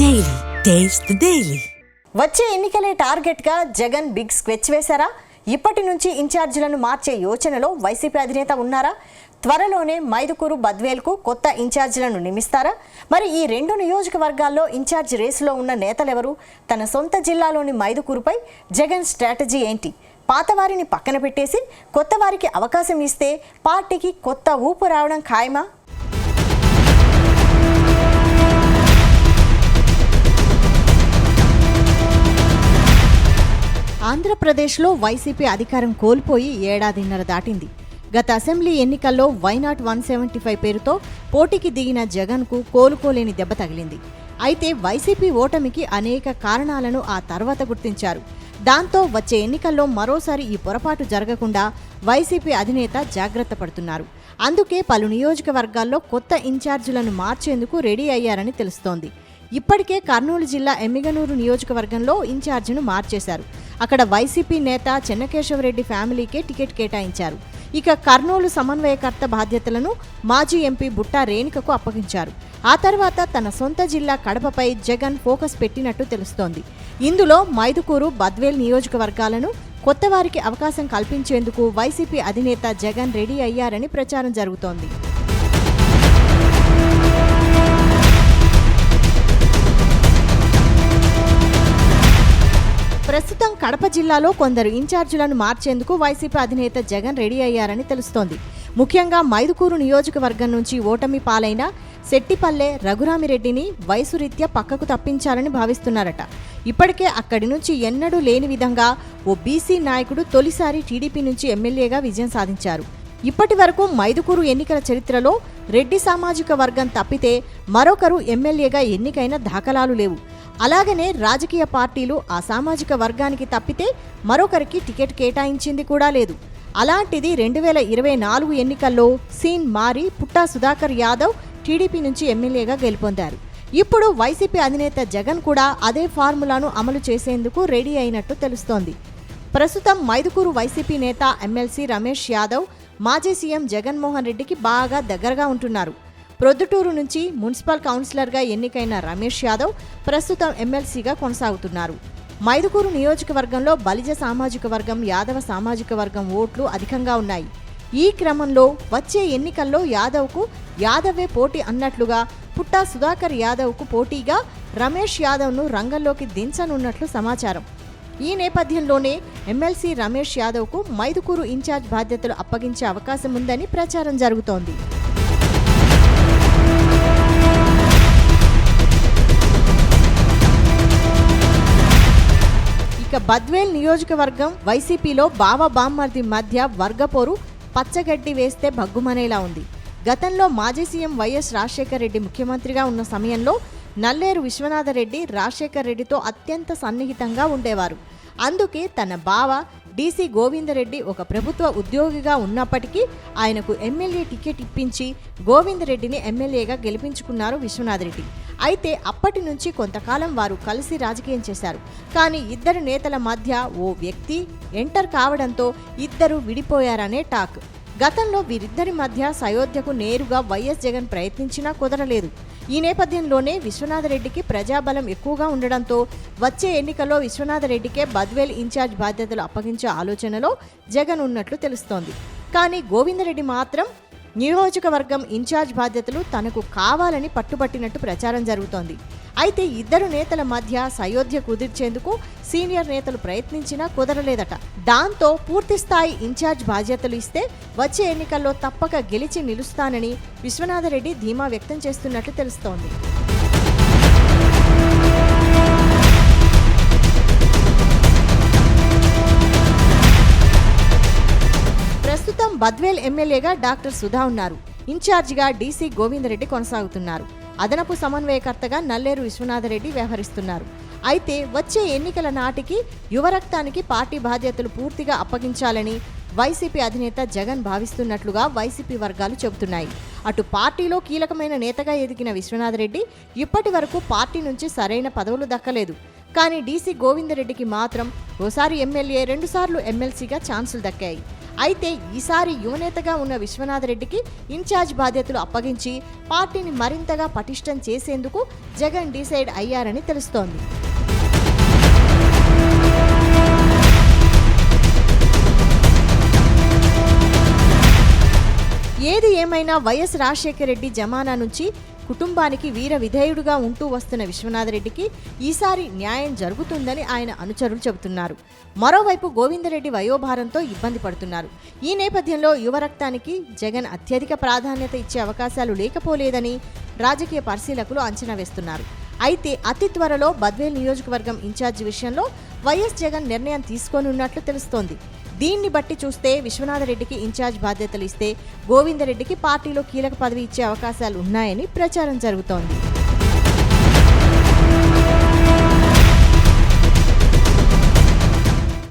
Daily taste the daily. వచ్చే ఎన్నికలే టార్గెట్గా Jagan big sketch వేశారా? ఇప్పటి నుంచి ఇన్ఛార్జీలను మార్చే యోచనలో వైసీపీ అధినేత ఉన్నారా? త్వరలోనే మైదుకూరు బద్వేల్కు కొత్త ఇన్ఛార్జీలను నియమిస్తారా? మరి ఈ రెండు నియోజకవర్గాల్లో ఇన్ఛార్జ్ రేసులో ఉన్న నేతలెవరు? తన సొంత జిల్లాలోని మైదుకూరుపై జగన్ స్ట్రాటజీ ఏంటి? పాతవారిని పక్కన పెట్టేసి కొత్త వారికి అవకాశం ఇస్తే పార్టీకి కొత్త ఊపు రావడం ఖాయమా? ఆంధ్రప్రదేశ్లో వైసీపీ అధికారం కోల్పోయి ఏడాదిన్నర దాటింది. గత అసెంబ్లీ ఎన్నికల్లో వైనాట్ 175 పేరుతో పోటీకి దిగిన జగన్కు కోలుకోలేని దెబ్బ తగిలింది. అయితే వైసీపీ ఓటమికి అనేక కారణాలను ఆ తర్వాత గుర్తించారు. దాంతో వచ్చే ఎన్నికల్లో మరోసారి ఈ పొరపాటు జరగకుండా వైసీపీ అధినేత జాగ్రత్త పడుతున్నారు. అందుకే పలు నియోజకవర్గాల్లో కొత్త ఇన్ఛార్జీలను మార్చేందుకు రెడీ అయ్యారని తెలుస్తోంది. ఇప్పటికే కర్నూలు జిల్లా ఎమ్మిగనూరు నియోజకవర్గంలో ఇన్ఛార్జిను మార్చేశారు. అక్కడ వైసీపీ నేత చెన్నకేశవరెడ్డి ఫ్యామిలీకే టికెట్ కేటాయించారు. ఇక కర్నూలు సమన్వయకర్త బాధ్యతలను మాజీ ఎంపీ బుట్టా రేణుకకు అప్పగించారు. ఆ తర్వాత తన సొంత జిల్లా కడపపై జగన్ ఫోకస్ పెట్టినట్టు తెలుస్తోంది. ఇందులో మైదుకూరు బద్వేల్ నియోజకవర్గాలను కొత్త వారికి అవకాశం కల్పించేందుకు వైసీపీ అధినేత జగన్ రెడీ అయ్యారని ప్రచారం జరుగుతోంది. ప్రస్తుతం కడప జిల్లాలో కొందరు ఇన్ఛార్జీలను మార్చేందుకు వైసీపీ అధినేత జగన్ రెడీ అయ్యారని తెలుస్తోంది. ముఖ్యంగా మైదుకూరు నియోజకవర్గం నుంచి ఓటమి పాలైన శెట్టిపల్లె రఘురామిరెడ్డిని వయసు రీత్యా పక్కకు తప్పించాలని భావిస్తున్నారట. ఇప్పటికే అక్కడి నుంచి ఎన్నడూ లేని విధంగా ఓ బీసీ నాయకుడు తొలిసారి టీడీపీ నుంచి ఎమ్మెల్యేగా విజయం సాధించారు. ఇప్పటి వరకు మైదుకూరు ఎన్నికల చరిత్రలో రెడ్డి సామాజిక వర్గం తప్పితే మరొకరు ఎమ్మెల్యేగా ఎన్నికైన దాఖలాలు లేవు. అలాగనే రాజకీయ పార్టీలు ఆ సామాజిక వర్గానికి తప్పితే మరొకరికి టికెట్ కేటాయించింది కూడా లేదు. అలాంటిది 2024 ఎన్నికల్లో సీన్ మారి పుట్టా సుధాకర్ యాదవ్ టీడీపీ నుంచి ఎమ్మెల్యేగా గెలుపొందారు. ఇప్పుడు వైసీపీ అధినేత జగన్ కూడా అదే ఫార్ములాను అమలు చేసేందుకు రెడీ అయినట్టు తెలుస్తోంది. ప్రస్తుతం మైదుకూరు వైసీపీ నేత ఎమ్మెల్సీ రమేష్ యాదవ్ మాజీ సీఎం జగన్మోహన్ రెడ్డికి బాగా దగ్గరగా ఉంటున్నారు. ప్రొద్దుటూరు నుంచి మున్సిపల్ కౌన్సిలర్గా ఎన్నికైన రమేష్ యాదవ్ ప్రస్తుతం ఎమ్మెల్సీగా కొనసాగుతున్నారు. మైదుకూరు నియోజకవర్గంలో బలిజ సామాజిక వర్గం, యాదవ సామాజిక వర్గం ఓట్లు అధికంగా ఉన్నాయి. ఈ క్రమంలో వచ్చే ఎన్నికల్లో యాదవే పోటీ అన్నట్లుగా పుట్టా సుధాకర్ యాదవ్కు పోటీగా రమేష్ యాదవ్ను రంగంలోకి దించనున్నట్లు సమాచారం. ఈ నేపథ్యంలోనే ఎమ్మెల్సీ రమేష్ యాదవ్కు మైదుకూరు ఇన్ఛార్జ్ బాధ్యతలు అప్పగించే అవకాశం ఉందని ప్రచారం జరుగుతోంది. ఇక బద్వేల్ నియోజకవర్గం వైసీపీలో బావ బామ్మర్ది మధ్య వర్గపోరు పచ్చగడ్డి వేస్తే భగ్గుమనేలా ఉంది. గతంలో మాజీ సీఎం వైఎస్ రాజశేఖర్ రెడ్డి ముఖ్యమంత్రిగా ఉన్న సమయంలో నల్లేరు విశ్వనాథరెడ్డి రాజశేఖర్ రెడ్డితో అత్యంత సన్నిహితంగా ఉండేవారు. అందుకే తన బావ డీసీ గోవిందరెడ్డి ఒక ప్రభుత్వ ఉద్యోగిగా ఉన్నప్పటికీ ఆయనకు ఎమ్మెల్యే టికెట్ ఇప్పించి గోవిందరెడ్డిని ఎమ్మెల్యేగా గెలిపించుకున్నారు విశ్వనాథరెడ్డి. అయితే అప్పటి నుంచి కొంతకాలం వారు కలిసి రాజకీయం చేశారు. కానీ ఇద్దరు నేతల మధ్య ఓ వ్యక్తి ఎంటర్ కావడంతో ఇద్దరు విడిపోయారనే టాక్. గతంలో వీరిద్దరి మధ్య సయోధ్యకు నేరుగా వైఎస్ జగన్ ప్రయత్నించినా కుదరలేదు. ఈ నేపథ్యంలోనే విశ్వనాథరెడ్డికి ప్రజాబలం ఎక్కువగా ఉండడంతో వచ్చే ఎన్నికల్లో విశ్వనాథరెడ్డికే బద్వేల్ ఇన్ఛార్జ్ బాధ్యతలు అప్పగించే ఆలోచనలో జగన్ ఉన్నట్లు తెలుస్తోంది. కానీ గోవిందరెడ్డి మాత్రం నియోజకవర్గం ఇన్ఛార్జ్ బాధ్యతలు తనకు కావాలని పట్టుబట్టినట్టు ప్రచారం జరుగుతోంది. అయితే ఇద్దరు నేతల మధ్య సయోధ్య కుదిర్చేందుకు సీనియర్ నేతలు ప్రయత్నించినా కుదరలేదట. దాంతో పూర్తిస్థాయి ఇన్ఛార్జ్ బాధ్యతలు ఇస్తే వచ్చే ఎన్నికల్లో తప్పక గెలిచి నిలుస్తానని విశ్వనాథరెడ్డి ధీమా వ్యక్తం చేస్తున్నట్లు తెలుస్తోంది. ప్రస్తుతం బద్వేల్ ఎమ్మెల్యేగా డాక్టర్ సుధా ఉన్నారు. ఇన్ఛార్జిగా డీసీ గోవిందరెడ్డి కొనసాగుతున్నారు. అదనపు సమన్వయకర్తగా నల్లేరు విశ్వనాథరెడ్డి వ్యవహరిస్తున్నారు. అయితే వచ్చే ఎన్నికల నాటికి యువరక్తానికి పార్టీ బాధ్యతలు పూర్తిగా అప్పగించాలని వైసీపీ అధినేత జగన్ భావిస్తున్నట్లుగా వైసీపీ వర్గాలు చెబుతున్నాయి. అటు పార్టీలో కీలకమైన నేతగా ఎదిగిన విశ్వనాథరెడ్డి ఇప్పటి వరకు పార్టీ నుంచి సరైన పదవులు దక్కలేదు. కానీ డీసీ గోవిందరెడ్డికి మాత్రం ఓసారి ఎమ్మెల్యే, 2 సార్లు ఎమ్మెల్సీగా ఛాన్సులు దక్కాయి. అయితే ఈసారి యువనేతగా ఉన్న విశ్వనాథరెడ్డికి ఇన్ఛార్జ్ బాధ్యతలు అప్పగించి పార్టీని మరింతగా పటిష్టం చేసేందుకు జగన్ డిసైడ్ అయ్యారని తెలుస్తోంది. ఏది ఏమైనా వైఎస్ రాజశేఖర రెడ్డి జమానా నుంచి కుటుంబానికి వీర విధేయుడుగా ఉంటూ వస్తున్న విశ్వనాథరెడ్డికి ఈసారి న్యాయం జరుగుతుందని ఆయన అనుచరులు చెబుతున్నారు. మరోవైపు గోవిందరెడ్డి వయోభారంతో ఇబ్బంది పడుతున్నారు. ఈ నేపథ్యంలో యువరక్తానికి జగన్ అత్యధిక ప్రాధాన్యత ఇచ్చే అవకాశాలు లేకపోలేదని రాజకీయ పరిశీలకులు అంచనా వేస్తున్నారు. అయితే అతి త్వరలో బద్వేల్ నియోజకవర్గం ఇన్ఛార్జి విషయంలో వైఎస్ జగన్ నిర్ణయం తీసుకోనున్నట్లు తెలుస్తోంది. దీన్ని బట్టి చూస్తే విశ్వనాథరెడ్డికి ఇన్ఛార్జ్ బాధ్యతలు ఇస్తే గోవిందరెడ్డికి పార్టీలో కీలక పదవి ఇచ్చే అవకాశాలు ఉన్నాయని ప్రచారం జరుగుతోంది.